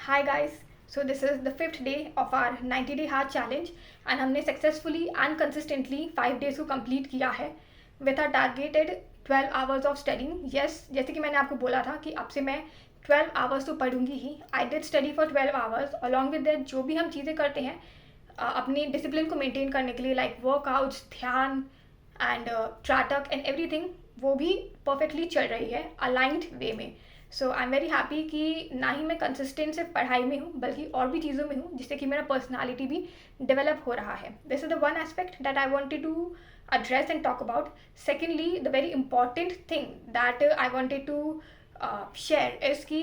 Hi guys, so this is the 5th day of our 90-day hard challenge and हमने successfully and consistently 5 days को complete किया है with a targeted 12 hours of studying. Yes, जैसे कि मैंने आपको बोला था कि अब से मैं 12 hours तो पढ़ूंगी ही. I did study for 12 hours. Along with that जो भी हम चीज़ें करते हैं अपनी डिसिप्लिन को मेंटेन करने के लिए, लाइक वर्कआउट्स, ध्यान एंड ट्राटक एंड एवरीथिंग, वो भी परफेक्टली चल रही है अलाइंड वे में. सो आई एम वेरी हैप्पी कि ना ही मैं कंसिस्टेंट सिर्फ पढ़ाई में हूँ बल्कि और भी चीज़ों में हूँ जिससे कि मेरा पर्सनालिटी भी डेवलप हो रहा है. This is the one aspect that I wanted to address and talk about. Secondly, the very important thing that I wanted to share is कि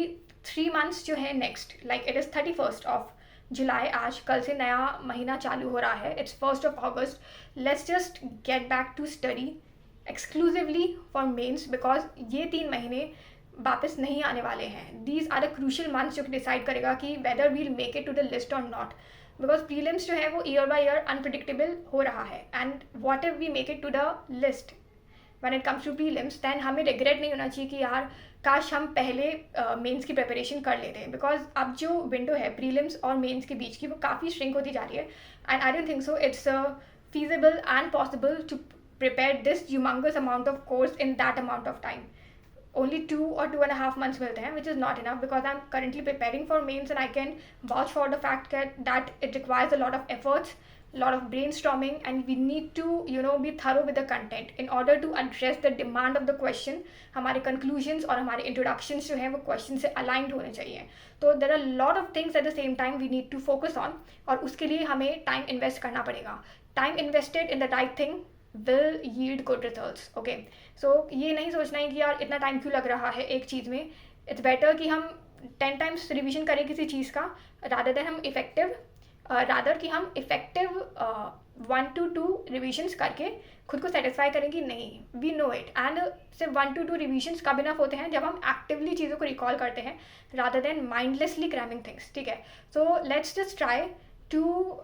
3 months जो है next, like it is 31st of July. आज कल से नया महीना चालू हो रहा है. It's 1st of August. Let's just get back to study exclusively for mains because ये 3 महीने वापस नहीं आने वाले हैं. These are the crucial months जो डिसाइड करेगा कि whether we'll make it to the list or not. Because prelims जो है वो ईयर बाई ईयर अनप्रडिक्टेबल हो रहा है. And what if we make it to the list when it comes to prelims, then हमें regret नहीं होना चाहिए कि यार काश हम पहले मेंस की प्रिपरेशन कर लेते हैं. बिकॉज अब जो विंडो है प्रीलिम्स और मेंस के बीच की वो काफ़ी श्रिंक होती जा रही है. And I don't think so it's feasible and possible to prepare this humongous amount of course in that amount of time. Only 2 or 2.5 months मिलते हैं, which is not enough because I'm currently preparing for mains and I can vouch for the fact that it requires a lot of efforts, lot of brainstorming, and we need to be thorough with the content in order to address the demand of the question. हमारे conclusions और हमारे introductions जो हैं वो question से aligned होने चाहिए. तो there are a lot of things at the same time we need to focus on और उसके लिए हमें time invest करना पड़ेगा. Time invested in the right thing will yield good results. Okay, so ये नहीं सोचना है कि यार इतना टाइम क्यों लग रहा है एक चीज़ में. इट्स बेटर कि हम 10 times रिविजन करें किसी चीज़ का रादर देन हम इफ़ेक्टिव 1 to 2 रिविजन्स करके खुद को सेटिस्फाई करें कि नहीं वी नो इट. एंड सिर्फ 1 to 2 रिविजन्स कब इनफ होते हैं जब हम एक्टिवली चीज़ों को रिकॉल करते हैं rather than mindlessly cramming things. ठीक है, so let's just try to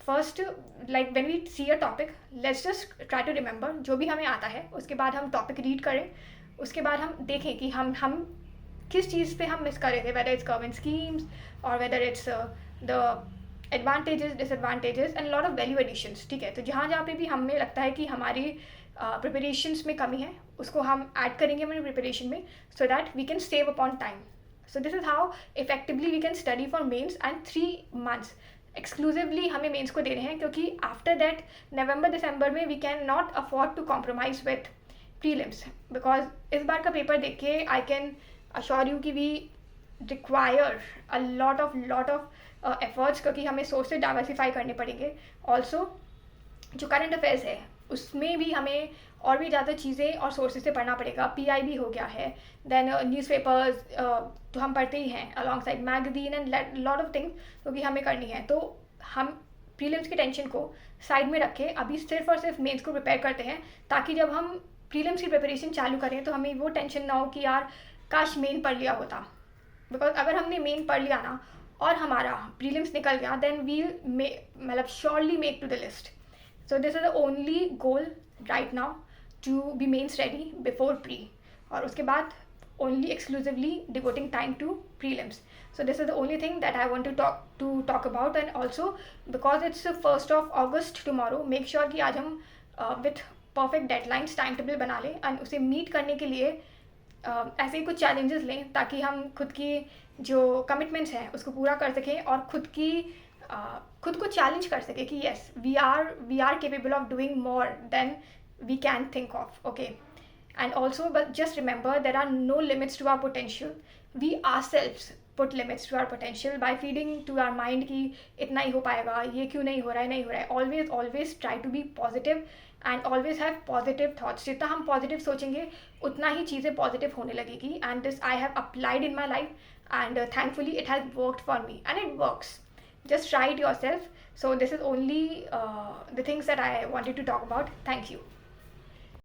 first, like when we see a topic, let's just try to remember जो भी हमें आता है. उसके बाद हम टॉपिक रीड करें. उसके बाद हम देखें कि हम किस चीज़ पे हम मिस कर रहे थे, वेदर इट्स गवर्नमेंट स्कीम्स और whether it's the advantages, disadvantages and lot of value additions. ठीक है, तो जहाँ पे भी हमें लगता है कि हमारी प्रिपरेशंस में कमी है उसको हम ऐड करेंगे हमारी प्रिपरेशन में so that we can save upon time. So this is how effectively we can study for mains. And 3 months exclusively हमें मेंस को देने हैं क्योंकि आफ्टर दैट नवंबर दिसंबर में we can not afford to compromise with prelims. Because इस बार का paper देख के आई कैन अश्योर यू कि we require a lot of efforts क्योंकि हमें सोर्सेज डाइवर्सिफाई करने पड़ेंगे. ऑल्सो जो करंट अफेयर्स है उसमें भी हमें और भी ज़्यादा चीज़ें और सोर्सेज से पढ़ना पड़ेगा. PIB हो गया है, देन न्यूज़पेपर्स तो हम पढ़ते ही हैं along side magazine and lot of things क्योंकि हमें करनी है. तो हम प्रीलिम्स की टेंशन को साइड में रख के अभी सिर्फ और सिर्फ मेंस को प्रिपेयर करते हैं ताकि जब हम प्रीलिम्स की प्रिपरेशन चालू करें तो हमें वो टेंशन ना हो कि यार काश मेन पढ़ लिया होता. बिकॉज अगर हमने मेन पढ़ लिया ना और हमारा प्रीलिम्स निकल गया देन वील मतलब surely make to the list. So this is the only goal right now to be mains ready before pre. और उसके बाद only exclusively devoting time to prelims. So this is the only thing that I want to talk about. And also because it's the 1st of August tomorrow, make sure कि आज हम with perfect deadlines timetable बना लें and उसे meet करने के लिए ऐसे ही कुछ challenges लें ताकि हम खुद की जो commitments हैं उसको पूरा कर सकें और खुद को चैलेंज कर सके कि yes we are capable of doing more than we can think of. Okay, and also but just remember there are no limits to our potential. We ourselves put limits to our potential by feeding to our mind कि इतना ही हो पाएगा, ये क्यों नहीं हो रहा है. Always try to be positive and always have positive thoughts. जितना हम पॉजिटिव सोचेंगे उतना ही चीज़ें पॉजिटिव होने लगेगी. And this I have applied in my life and thankfully it has worked for me and it works. Just try it yourself. So this is only the things that I wanted to talk about. Thank you.